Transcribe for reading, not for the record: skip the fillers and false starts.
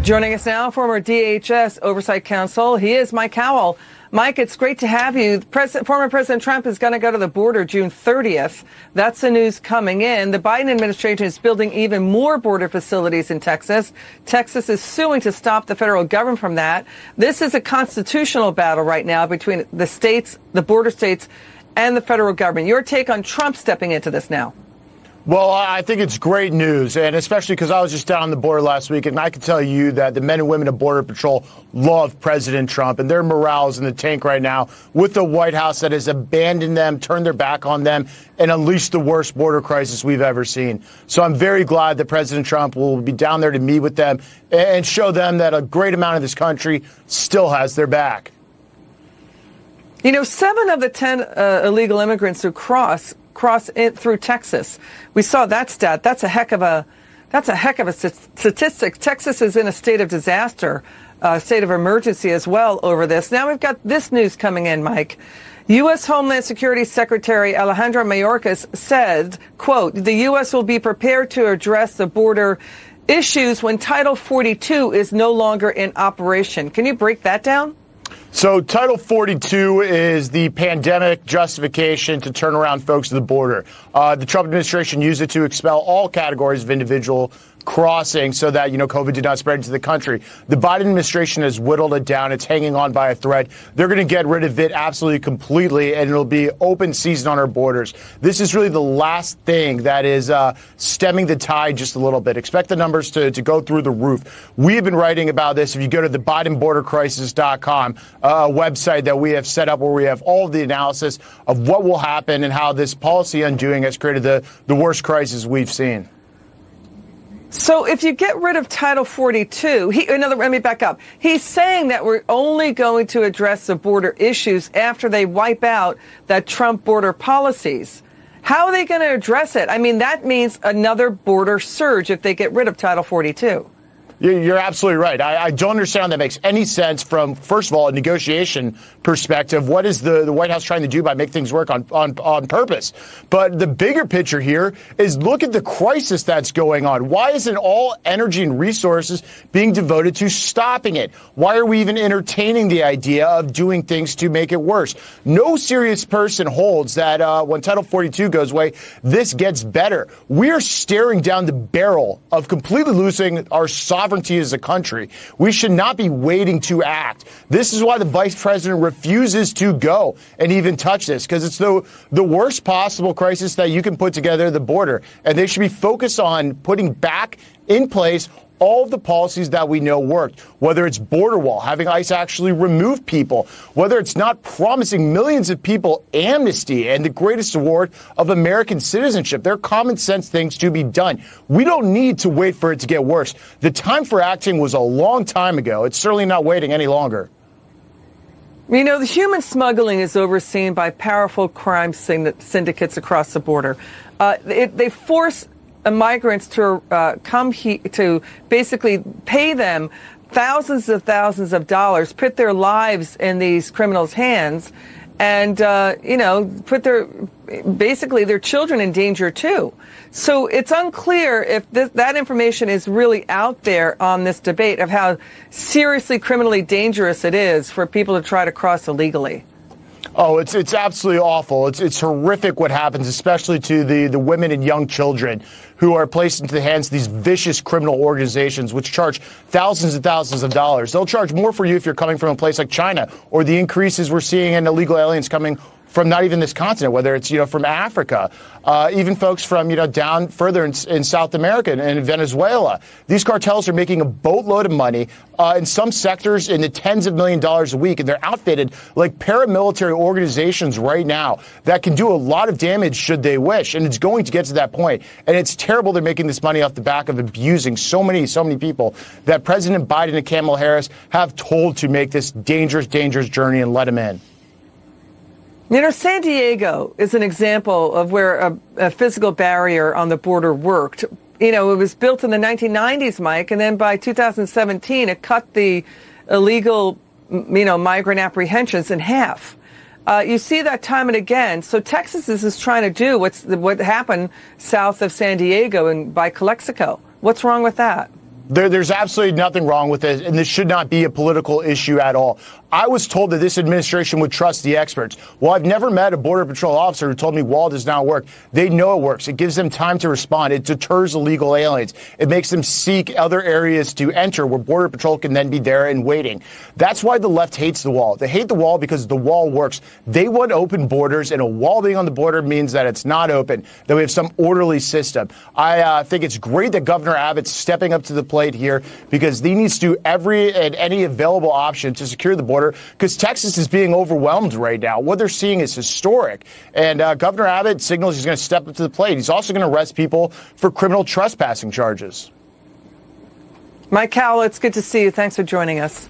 Joining us now, former DHS Oversight Counsel. He is Mike Howell. Mike, it's great to have you. Former President Trump is going to go to the border June 30th. That's the news coming in. The Biden administration is building even more border facilities in Texas. Texas is suing to stop the federal government from that. This is a constitutional battle right now between the states, the border states, and the federal government. Your take on Trump stepping into this now? Well, I think it's great news, and especially because I was just down on the border last week, and I can tell you that the men and women of Border Patrol love President Trump, and their morale is in the tank right now with the White House that has abandoned them, turned their back on them, and unleashed the worst border crisis we've ever seen. So I'm very glad that President Trump will be down there to meet with them and show them that a great amount of this country still has their back. You know, 7 of the 10 illegal immigrants who cross it through Texas. We saw that stat. That's a heck of a statistic. Texas is in a state of disaster, state of emergency as well over this. Now we've got this news coming in, Mike. U.S. Homeland Security Secretary Alejandro Mayorkas said, quote, the U.S. will be prepared to address the border issues when Title 42 is no longer in operation. Can you break that down? So Title 42 is the pandemic justification to turn around folks at the border. The Trump administration used it to expel all categories of individual crossing so that, COVID did not spread into the country. The Biden administration has whittled it down. It's hanging on by a thread. They're going to get rid of it absolutely completely, and it'll be open season on our borders. This is really the last thing that is stemming the tide just a little bit. Expect the numbers to go through the roof. We have been writing about this. If you go to the BidenBorderCrisis.com, a website that we have set up where we have all of the analysis of what will happen and how this policy undoing has created the worst crisis we've seen. So if you get rid of Title 42, let me back up. He's saying that we're only going to address the border issues after they wipe out that Trump border policies. How are they going to address it? I mean, that means another border surge if they get rid of Title 42. You're absolutely right. I don't understand how that makes any sense from, first of all, a negotiation perspective. What is the White House trying to do by making things work on purpose? But the bigger picture here is look at the crisis that's going on. Why isn't all energy and resources being devoted to stopping it? Why are we even entertaining the idea of doing things to make it worse? No serious person holds that when Title 42 goes away, this gets better. We are staring down the barrel of completely losing our sovereignty as a country. We should not be waiting to act. This is why the vice president refuses to go and even touch this, because it's the worst possible crisis that you can put together at the border. And they should be focused on putting back in place all of the policies that we know worked, whether it's border wall, having ICE actually remove people, whether it's not promising millions of people amnesty and the greatest award of American citizenship. They're common sense things to be done. We don't need to wait for it to get worse. The time for acting was a long time ago. It's certainly not waiting any longer. You know, the human smuggling is overseen by powerful crime syndicates across the border. They force migrants to come here to basically pay them thousands of dollars, put their lives in these criminals' hands, and put their children in danger too. So it's unclear if that information is really out there on this debate of how seriously criminally dangerous it is for people to try to cross illegally. Oh, it's absolutely awful. It's horrific what happens, especially to the women and young children who are placed into the hands of these vicious criminal organizations, which charge thousands and thousands of dollars. They'll charge more for you if you're coming from a place like China, or the increases we're seeing in illegal aliens coming from not even this continent, whether it's, from Africa, even folks from, down further in South America and in Venezuela. These cartels are making a boatload of money in some sectors in the tens of millions of dollars a week, and they're outfitted like paramilitary organizations right now that can do a lot of damage should they wish, and it's going to get to that point. And it's terrible they're making this money off the back of abusing so many people that President Biden and Kamala Harris have told to make this dangerous journey and let them in. San Diego is an example of where a physical barrier on the border worked. It was built in the 1990s, Mike, and then by 2017, it cut the illegal, migrant apprehensions in half. You see that time and again. So Texas is trying to do what happened south of San Diego and by Calexico. What's wrong with that? There's absolutely nothing wrong with it, and this should not be a political issue at all. I was told that this administration would trust the experts. Well, I've never met a Border Patrol officer who told me wall does not work. They know it works. It gives them time to respond. It deters illegal aliens. It makes them seek other areas to enter where Border Patrol can then be there and waiting. That's why the left hates the wall. They hate the wall because the wall works. They want open borders, and a wall being on the border means that it's not open, that we have some orderly system. I think it's great that Governor Abbott's stepping up to the plate here because he needs to do every and any available option to secure the border because Texas is being overwhelmed right now. What they're seeing is historic. And Governor Abbott signals he's going to step up to the plate. He's also going to arrest people for criminal trespassing charges. Mike Howell, it's good to see you. Thanks for joining us.